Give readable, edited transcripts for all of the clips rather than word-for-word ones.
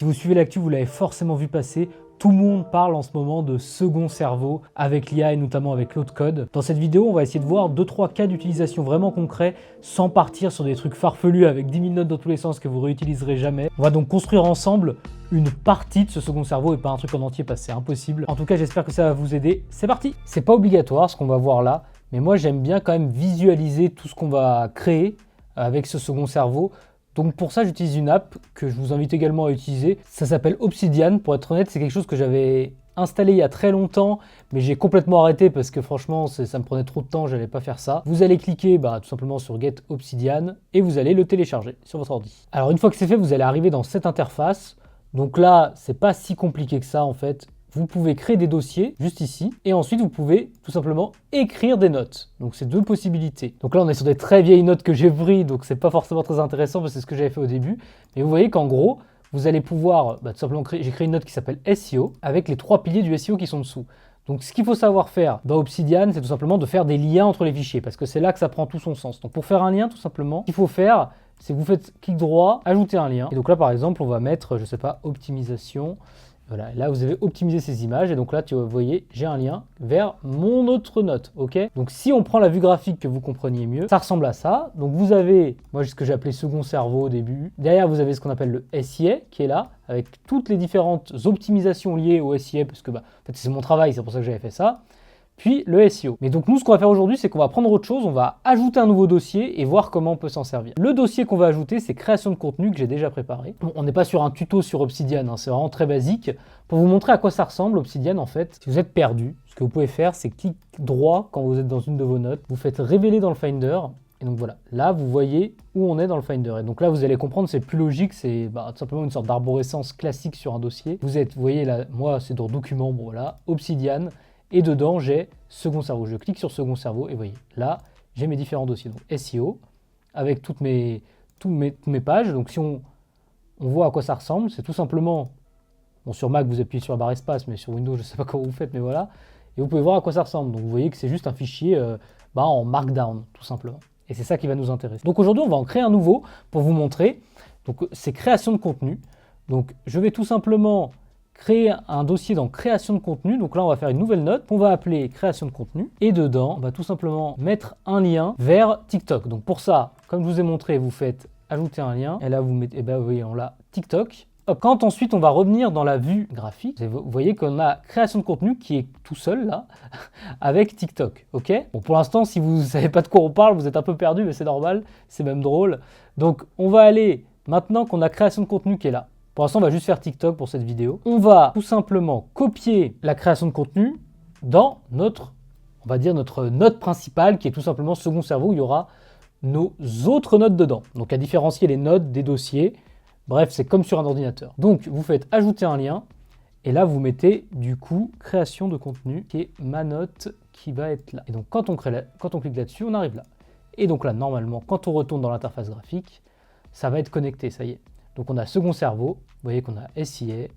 Si vous suivez l'actu, vous l'avez forcément vu passer. Tout le monde parle en ce moment de second cerveau avec l'IA et notamment avec Claude Code. Dans cette vidéo, on va essayer de voir 2-3 cas d'utilisation vraiment concrets sans partir sur des trucs farfelus avec 10 000 notes dans tous les sens que vous réutiliserez jamais. On va donc construire ensemble une partie de ce second cerveau et pas un truc en entier parce que c'est impossible. En tout cas, j'espère que ça va vous aider. C'est parti! C'est pas obligatoire ce qu'on va voir là, mais moi j'aime bien quand même visualiser tout ce qu'on va créer avec ce second cerveau. Donc pour ça, j'utilise une app que je vous invite également à utiliser. Ça s'appelle Obsidian. Pour être honnête, c'est quelque chose que j'avais installé il y a très longtemps, mais j'ai complètement arrêté parce que franchement, ça me prenait trop de temps, je n'allais pas faire ça. Vous allez cliquer tout simplement sur Get Obsidian et vous allez le télécharger sur votre ordi. Alors une fois que c'est fait, vous allez arriver dans cette interface. Donc là, c'est pas si compliqué que ça en fait. Vous pouvez créer des dossiers juste ici et ensuite vous pouvez tout simplement écrire des notes. Donc c'est deux possibilités. Donc là on est sur des très vieilles notes que j'ai prises, donc c'est pas forcément très intéressant parce que c'est ce que j'avais fait au début. Mais vous voyez qu'en gros, vous allez pouvoir tout simplement créer, j'ai créé une note qui s'appelle SEO avec les 3 piliers du SEO qui sont dessous. Donc ce qu'il faut savoir faire dans Obsidian, c'est tout simplement de faire des liens entre les fichiers parce que c'est là que ça prend tout son sens. Donc pour faire un lien tout simplement, ce qu'il faut faire, c'est que vous faites clic droit, ajouter un lien. Et donc là par exemple, on va mettre, je sais pas, optimisation. Voilà, là vous avez optimisé ces images et donc là vous voyez j'ai un lien vers mon autre note, ok? Donc si on prend la vue graphique que vous compreniez mieux, ça ressemble à ça. Donc vous avez, moi ce que j'ai appelé second cerveau au début. Derrière vous avez ce qu'on appelle le SIA qui est là, avec toutes les différentes optimisations liées au SIA, parce que en fait c'est mon travail, c'est pour ça que j'avais fait ça. Puis le SEO. Mais donc nous, ce qu'on va faire aujourd'hui, c'est qu'on va prendre autre chose, on va ajouter un nouveau dossier et voir comment on peut s'en servir. Le dossier qu'on va ajouter, c'est création de contenu que j'ai déjà préparé. Bon, on n'est pas sur un tuto sur Obsidian, hein, c'est vraiment très basique. Pour vous montrer à quoi ça ressemble, Obsidian, en fait, si vous êtes perdu, ce que vous pouvez faire, c'est clic droit quand vous êtes dans une de vos notes, vous faites révéler dans le Finder, et donc voilà, là vous voyez où on est dans le Finder. Et donc là vous allez comprendre, c'est plus logique, c'est tout simplement une sorte d'arborescence classique sur un dossier. Vous voyez là, moi c'est dans document, bon voilà, Obsidian. Et dedans, j'ai second cerveau. Je clique sur second cerveau et vous voyez, là, j'ai mes différents dossiers. Donc SEO, avec toutes mes pages. Donc si on voit à quoi ça ressemble, c'est tout simplement, bon sur Mac, vous appuyez sur la barre espace, mais sur Windows, je ne sais pas comment vous faites, mais voilà. Et vous pouvez voir à quoi ça ressemble. Donc vous voyez que c'est juste un fichier en Markdown, tout simplement. Et c'est ça qui va nous intéresser. Donc aujourd'hui, on va en créer un nouveau pour vous montrer. Donc c'est création de contenu. Donc je vais tout simplement créer un dossier dans création de contenu. Donc là, on va faire une nouvelle note qu'on va appeler création de contenu. Et dedans, on va tout simplement mettre un lien vers TikTok. Donc pour ça, comme je vous ai montré, vous faites ajouter un lien. Et là, vous mettez, vous voyez, on l'a TikTok. Hop. Quand ensuite, on va revenir dans la vue graphique, vous voyez qu'on a création de contenu qui est tout seul là, avec TikTok. Ok. Bon, pour l'instant, si vous ne savez pas de quoi on parle, vous êtes un peu perdu, mais c'est normal, c'est même drôle. Donc on va aller, maintenant qu'on a création de contenu qui est là. Pour l'instant, on va juste faire TikTok pour cette vidéo. On va tout simplement copier la création de contenu dans notre note principale qui est tout simplement second cerveau où il y aura nos autres notes dedans. Donc à différencier les notes des dossiers. Bref, c'est comme sur un ordinateur. Donc vous faites ajouter un lien et là vous mettez du coup création de contenu qui est ma note qui va être là. Et donc quand on clique là-dessus, on arrive là. Et donc là, normalement, quand on retourne dans l'interface graphique, ça va être connecté, ça y est. Donc on a second cerveau, vous voyez qu'on a SIA,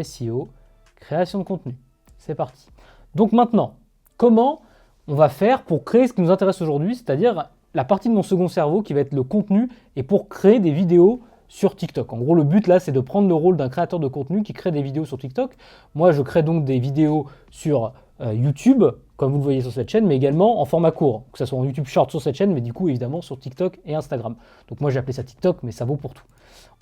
SEO, création de contenu. C'est parti. Donc maintenant, comment on va faire pour créer ce qui nous intéresse aujourd'hui, c'est-à-dire la partie de mon second cerveau qui va être le contenu et pour créer des vidéos sur TikTok. En gros, le but là, c'est de prendre le rôle d'un créateur de contenu qui crée des vidéos sur TikTok. Moi, je crée donc des vidéos sur YouTube, comme vous le voyez sur cette chaîne, mais également en format court, que ce soit en YouTube Short sur cette chaîne, mais du coup, évidemment, sur TikTok et Instagram. Donc moi, j'ai appelé ça TikTok, mais ça vaut pour tout.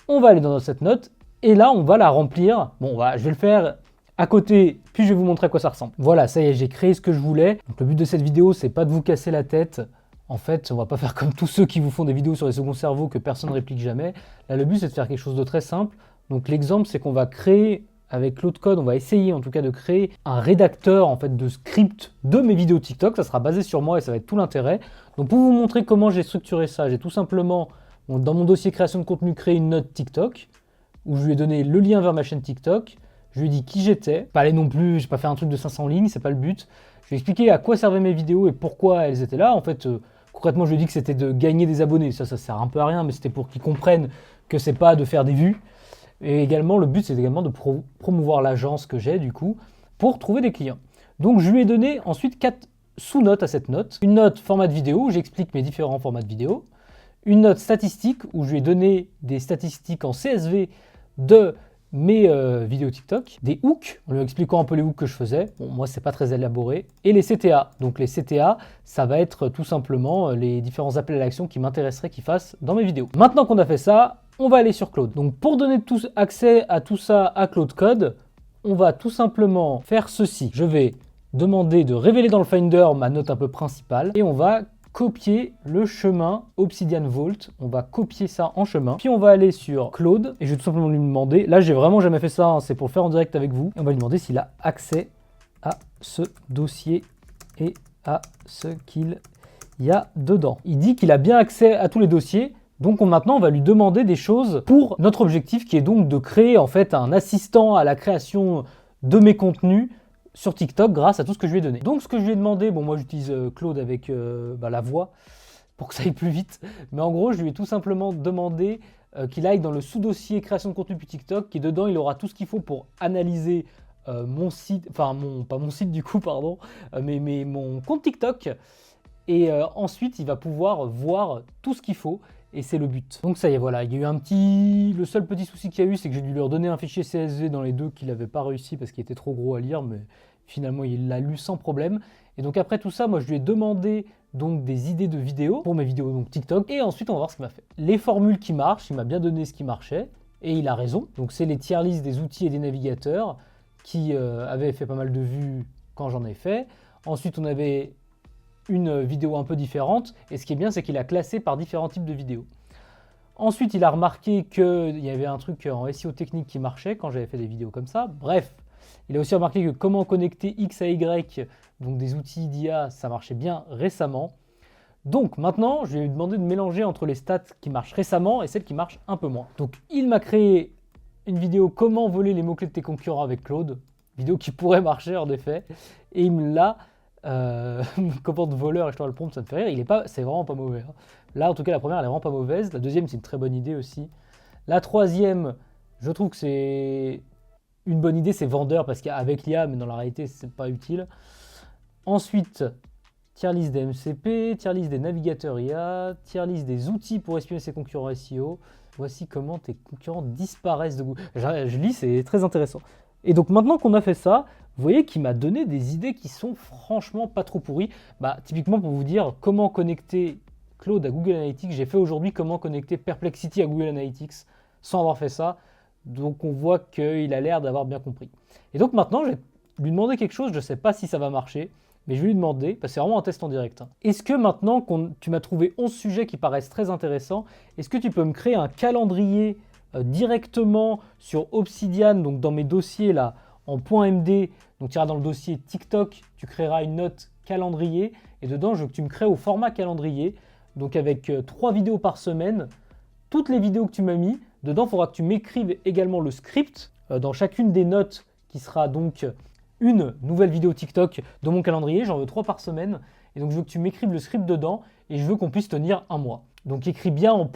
On va aller dans cette note et là, on va la remplir. Bon, je vais le faire à côté, puis je vais vous montrer à quoi ça ressemble. Voilà, ça y est, j'ai créé ce que je voulais. Donc le but de cette vidéo, c'est pas de vous casser la tête. En fait, on va pas faire comme tous ceux qui vous font des vidéos sur les seconds cerveaux que personne ne réplique jamais. Là, le but, c'est de faire quelque chose de très simple. Donc l'exemple, c'est qu'on va créer, avec Claude Code, on va essayer en tout cas de créer un rédacteur en fait de script de mes vidéos TikTok. Ça sera basé sur moi et ça va être tout l'intérêt. Donc pour vous montrer comment j'ai structuré ça, j'ai tout simplement dans mon dossier création de contenu, créé une note TikTok où je lui ai donné le lien vers ma chaîne TikTok. Je lui ai dit qui j'étais. Pas aller non plus, j'ai pas fait un truc de 500 lignes, c'est pas le but. Je lui ai expliqué à quoi servaient mes vidéos et pourquoi elles étaient là. En fait, concrètement, je lui ai dit que c'était de gagner des abonnés. Ça sert un peu à rien, mais c'était pour qu'ils comprennent que c'est pas de faire des vues. Et également, le but, c'est également de promouvoir l'agence que j'ai, du coup, pour trouver des clients. Donc, je lui ai donné ensuite 4 sous-notes à cette note. Une note format de vidéo où j'explique mes différents formats de vidéo. Une note statistique où je lui ai donné des statistiques en CSV de mes vidéos TikTok, des hooks, en lui expliquant un peu les hooks que je faisais. Bon, moi, c'est pas très élaboré. Et les CTA. Donc les CTA, ça va être tout simplement les différents appels à l'action qui m'intéresseraient qu'ils fassent dans mes vidéos. Maintenant qu'on a fait ça, on va aller sur Claude. Donc pour donner accès à tout ça à Claude Code, on va tout simplement faire ceci. Je vais demander de révéler dans le Finder ma note un peu principale et on va copier le chemin Obsidian Vault. On va copier ça en chemin. Puis on va aller sur Claude et je vais tout simplement lui demander, là j'ai vraiment jamais fait ça, hein, c'est pour le faire en direct avec vous. Et on va lui demander s'il a accès à ce dossier et à ce qu'il y a dedans. Il dit qu'il a bien accès à tous les dossiers. Donc maintenant, on va lui demander des choses pour notre objectif qui est donc de créer en fait un assistant à la création de mes contenus sur TikTok grâce à tout ce que je lui ai donné. Donc ce que je lui ai demandé, bon moi j'utilise Claude avec la voix pour que ça aille plus vite, mais en gros je lui ai tout simplement demandé qu'il aille dans le sous-dossier création de contenu pour TikTok, qui dedans il aura tout ce qu'il faut pour analyser mon site, enfin pas mon site du coup pardon, mais mon compte TikTok, et ensuite il va pouvoir voir tout ce qu'il faut. Et c'est le but. Donc ça y est, voilà, il y a eu le seul petit souci qu'il y a eu, c'est que j'ai dû lui redonner un fichier CSV dans les deux qu'il n'avait pas réussi parce qu'il était trop gros à lire, mais finalement il l'a lu sans problème. Et donc après tout ça, moi je lui ai demandé donc des idées de vidéos pour mes vidéos donc TikTok, et ensuite on va voir ce qu'il m'a fait. Les formules qui marchent, il m'a bien donné ce qui marchait, et il a raison. Donc c'est les tier lists des outils et des navigateurs qui avaient fait pas mal de vues quand j'en ai fait. Ensuite on avait une vidéo un peu différente, et ce qui est bien, c'est qu'il a classé par différents types de vidéos. Ensuite, il a remarqué qu'il y avait un truc en SEO technique qui marchait quand j'avais fait des vidéos comme ça. Bref, il a aussi remarqué que comment connecter X à Y, donc des outils d'IA, ça marchait bien récemment. Donc maintenant, je lui ai demandé de mélanger entre les stats qui marchent récemment et celles qui marchent un peu moins. Donc il m'a créé une vidéo comment voler les mots-clés de tes concurrents avec Claude, vidéo qui pourrait marcher en effet, et il me l'a commande voleur et je dois le prompt, ça me fait rire. C'est vraiment pas mauvais. Hein. Là, en tout cas, la première, elle est vraiment pas mauvaise. La deuxième, c'est une très bonne idée aussi. La troisième, je trouve que c'est une bonne idée, c'est vendeur parce qu'avec l'IA, mais dans la réalité, c'est pas utile. Ensuite, tier list des MCP, tier list des navigateurs IA, tier list des outils pour espionner ses concurrents SEO. Voici comment tes concurrents disparaissent de Google. Je lis, c'est très intéressant. Et donc maintenant qu'on a fait ça, vous voyez qu'il m'a donné des idées qui sont franchement pas trop pourries. Typiquement pour vous dire comment connecter Claude à Google Analytics, j'ai fait aujourd'hui comment connecter Perplexity à Google Analytics sans avoir fait ça. Donc on voit qu'il a l'air d'avoir bien compris. Et donc maintenant, je vais lui demander quelque chose, je ne sais pas si ça va marcher, mais je vais lui demander, parce que c'est vraiment un test en direct. Hein. Est-ce que maintenant que tu m'as trouvé 11 sujets qui paraissent très intéressants, est-ce que tu peux me créer un calendrier directement sur Obsidian, donc dans mes dossiers là, en .md, donc tu iras dans le dossier TikTok, tu créeras une note calendrier, et dedans je veux que tu me crées au format calendrier, donc avec 3 vidéos par semaine, toutes les vidéos que tu m'as mis, dedans il faudra que tu m'écrives également le script, dans chacune des notes qui sera donc une nouvelle vidéo TikTok de mon calendrier, j'en veux 3 par semaine, et donc je veux que tu m'écrives le script dedans, et je veux qu'on puisse tenir un mois. Donc écris bien en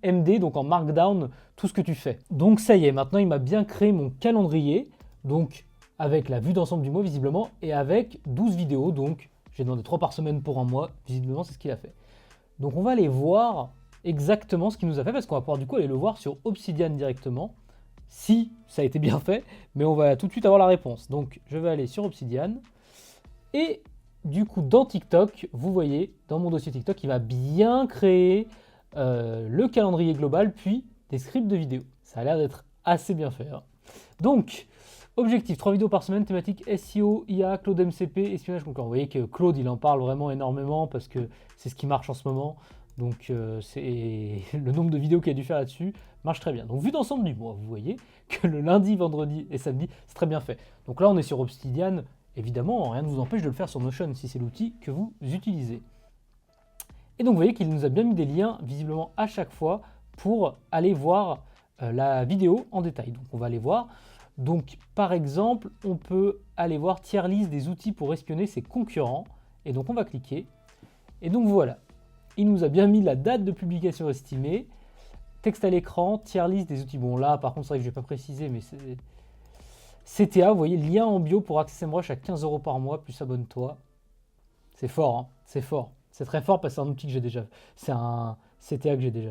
.md, donc en markdown, tout ce que tu fais. Donc ça y est, maintenant il m'a bien créé mon calendrier, donc avec la vue d'ensemble du mois visiblement, et avec 12 vidéos, donc j'ai demandé 3 par semaine pour un mois, visiblement c'est ce qu'il a fait. Donc on va aller voir exactement ce qu'il nous a fait, parce qu'on va pouvoir du coup aller le voir sur Obsidian directement, si ça a été bien fait, mais on va tout de suite avoir la réponse. Donc je vais aller sur Obsidian, et du coup dans TikTok, vous voyez, dans mon dossier TikTok, il va bien créer le calendrier global, puis des scripts de vidéos. Ça a l'air d'être assez bien fait. Hein. Donc, objectif, 3 vidéos par semaine, thématique SEO, IA, Claude MCP, espionnage concurrent. Vous voyez que Claude, il en parle vraiment énormément parce que c'est ce qui marche en ce moment. Donc, c'est le nombre de vidéos qu'il a dû faire là-dessus marche très bien. Donc, vue d'ensemble du mois, vous voyez que le lundi, vendredi et samedi, c'est très bien fait. Donc là, on est sur Obsidian. Évidemment, rien ne vous empêche de le faire sur Notion si c'est l'outil que vous utilisez. Et donc, vous voyez qu'il nous a bien mis des liens, visiblement, à chaque fois pour aller voir la vidéo en détail. Donc, on va aller voir. Donc, par exemple, on peut aller voir tier list des outils pour espionner ses concurrents. Et donc, on va cliquer. Et donc, voilà. Il nous a bien mis la date de publication estimée. Texte à l'écran, tier list des outils. Bon, là, par contre, c'est vrai que je ne vais pas préciser, mais c'est... CTA, vous voyez, lien en bio pour Access SEMrush à 15 € par mois, plus abonne-toi. C'est fort, hein, c'est fort. C'est très fort parce que c'est un outil que j'ai déjà fait. C'est un CTA que j'ai déjà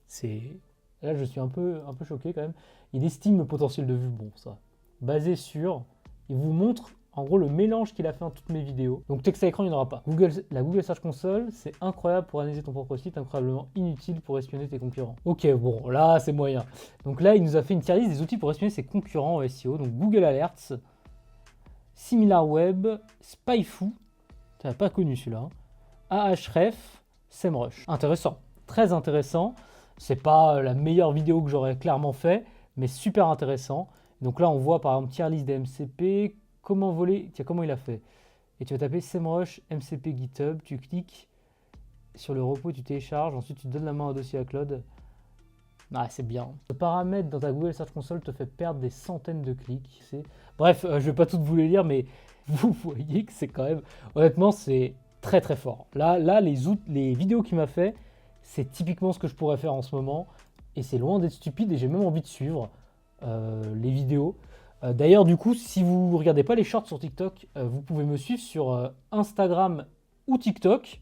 fait. Là, je suis un peu choqué quand même. il estime le potentiel de vue, bon ça, basé sur, il vous montre en gros le mélange qu'il a fait en toutes mes vidéos. Donc texte à écran, il n'y en aura pas. La Google Search Console, c'est incroyable pour analyser ton propre site, incroyablement inutile pour espionner tes concurrents. Ok, bon, là c'est moyen. Donc là, il nous a fait une tier list des outils pour espionner ses concurrents en SEO. Donc Google Alerts, SimilarWeb, SpyFu, tu n'as pas connu celui-là, hein. Ahref, SEMrush. Intéressant, très intéressant. C'est pas la meilleure vidéo que j'aurais clairement fait, mais super intéressant. Donc là, on voit par exemple tier list des MCP, comment voler, tiens, comment il a fait. Et tu vas taper SEMrush, MCP GitHub, tu cliques sur le repo, tu télécharges, ensuite tu donnes la main au dossier à Claude. Ah, c'est bien. Le paramètre dans ta Google Search Console te fait perdre des centaines de clics. Bref, je vais pas toutes vous les lire, mais vous voyez que c'est quand même... Honnêtement, c'est très très fort. Là les vidéos qu'il m'a fait, c'est typiquement ce que je pourrais faire en ce moment. Et c'est loin d'être stupide et j'ai même envie de suivre les vidéos. D'ailleurs, du coup, si vous ne regardez pas les shorts sur TikTok, vous pouvez me suivre sur Instagram ou TikTok.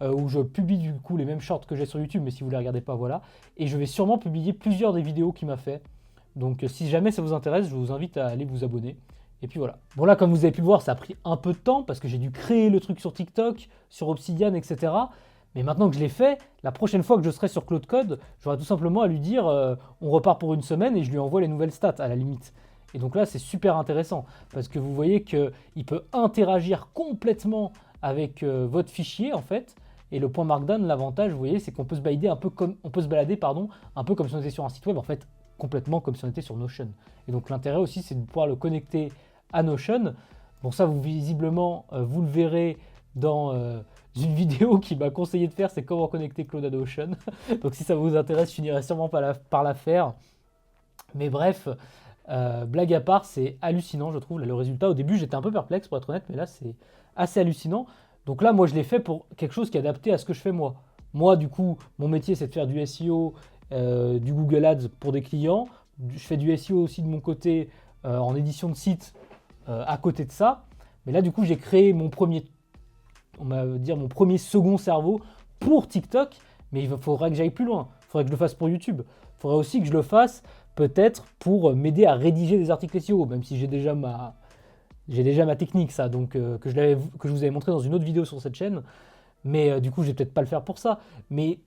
Où je publie du coup les mêmes shorts que j'ai sur YouTube, mais si vous ne les regardez pas, voilà. Et je vais sûrement publier plusieurs des vidéos qu'il m'a fait. Donc si jamais ça vous intéresse, je vous invite à aller vous abonner. Et puis voilà. Bon là, comme vous avez pu le voir, ça a pris un peu de temps parce que j'ai dû créer le truc sur TikTok, sur Obsidian, etc. Mais maintenant que je l'ai fait, la prochaine fois que je serai sur Claude Code, j'aurai tout simplement à lui dire on repart pour une semaine et je lui envoie les nouvelles stats à la limite. Et donc là, c'est super intéressant parce que vous voyez qu'il peut interagir complètement avec votre fichier en fait. Et le point Markdown, l'avantage, vous voyez, c'est qu'on peut se balader un peu comme si on était sur un site web, en fait, complètement comme si on était sur Notion. Et donc l'intérêt aussi, c'est de pouvoir le connecter à Notion. Bon, ça, visiblement, vous le verrez dans une vidéo qui m'a conseillé de faire, c'est comment connecter Claude à Notion. Donc si ça vous intéresse, je finirai sûrement par la faire. Mais bref, blague à part, c'est hallucinant, je trouve, là, le résultat. Au début, j'étais un peu perplexe, pour être honnête, mais là, c'est assez hallucinant. Donc là, moi, je l'ai fait pour quelque chose qui est adapté à ce que je fais moi. Moi, du coup, mon métier, c'est de faire du SEO, du Google Ads pour des clients. Je fais du SEO aussi de mon côté en édition de site à côté de ça. Mais là, du coup, j'ai créé mon premier second cerveau pour TikTok. Mais il faudrait que j'aille plus loin. Il faudrait que je le fasse pour YouTube. Il faudrait aussi que je le fasse peut-être pour m'aider à rédiger des articles SEO, même si j'ai déjà ma technique, ça, donc que je vous avais montré dans une autre vidéo sur cette chaîne. Mais du coup, je vais peut-être pas le faire pour ça. Mais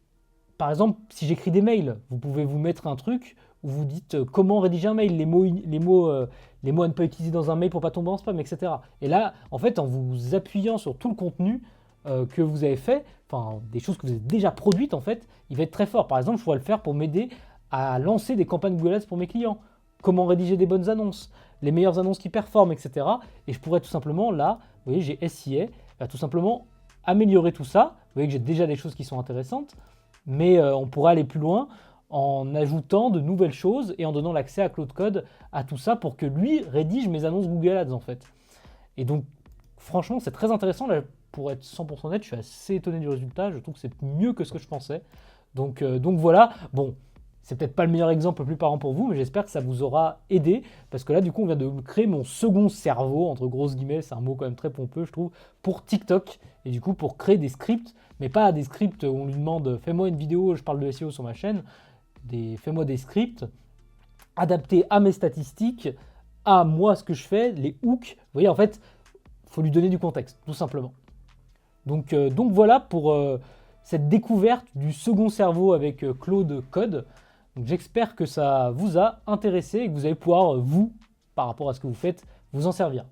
par exemple, si j'écris des mails, vous pouvez vous mettre un truc où vous dites comment rédiger un mail, les mots à ne pas utiliser dans un mail pour pas tomber en spam, etc. Et là, en fait, en vous appuyant sur tout le contenu que vous avez fait, enfin des choses que vous avez déjà produites, en fait, il va être très fort. Par exemple, je pourrais le faire pour m'aider à lancer des campagnes Google Ads pour mes clients. Comment rédiger des bonnes annonces, les meilleures annonces qui performent, etc. Et je pourrais tout simplement, là, vous voyez, j'ai SIA, tout simplement améliorer tout ça. Vous voyez que j'ai déjà des choses qui sont intéressantes, mais on pourrait aller plus loin en ajoutant de nouvelles choses et en donnant l'accès à Claude Code à tout ça pour que lui rédige mes annonces Google Ads, en fait. Et donc, franchement, c'est très intéressant. Là, pour être 100% honnête, je suis assez étonné du résultat. Je trouve que c'est mieux que ce que je pensais. Donc voilà, bon. C'est peut-être pas le meilleur exemple le plus parlant pour vous, mais j'espère que ça vous aura aidé. Parce que là, du coup, on vient de créer mon second cerveau, entre grosses guillemets, c'est un mot quand même très pompeux, je trouve, pour TikTok. Et du coup, pour créer des scripts, mais pas des scripts où on lui demande « fais-moi une vidéo, je parle de SEO sur ma chaîne ». Fais-moi des scripts adaptés à mes statistiques, à moi, ce que je fais, les hooks. Vous voyez, en fait, il faut lui donner du contexte, tout simplement. Donc voilà pour cette découverte du second cerveau avec Claude Code. Donc j'espère que ça vous a intéressé et que vous allez pouvoir, vous, par rapport à ce que vous faites, vous en servir.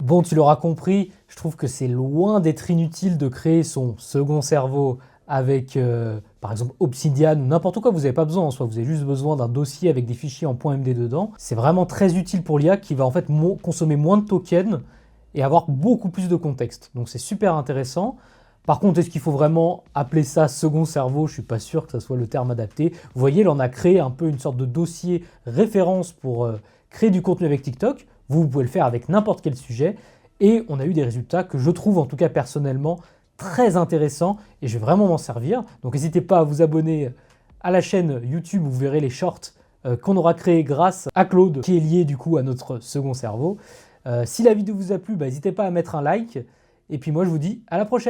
Bon, tu l'auras compris, je trouve que c'est loin d'être inutile de créer son second cerveau avec, par exemple, Obsidian ou n'importe quoi. Vous n'avez pas besoin en soi, vous avez juste besoin d'un dossier avec des fichiers en .md dedans. C'est vraiment très utile pour l'IA qui va en fait consommer moins de tokens et avoir beaucoup plus de contexte. Donc c'est super intéressant. Par contre, est-ce qu'il faut vraiment appeler ça second cerveau? Je ne suis pas sûr que ce soit le terme adapté. Vous voyez, là, on a créé un peu une sorte de dossier référence pour créer du contenu avec TikTok. Vous pouvez le faire avec n'importe quel sujet. Et on a eu des résultats que je trouve, en tout cas personnellement, très intéressants. Et je vais vraiment m'en servir. Donc n'hésitez pas à vous abonner à la chaîne YouTube où vous verrez les shorts qu'on aura créés grâce à Claude, qui est lié du coup à notre second cerveau. Si la vidéo vous a plu, n'hésitez pas à mettre un like. Et puis moi, je vous dis à la prochaine.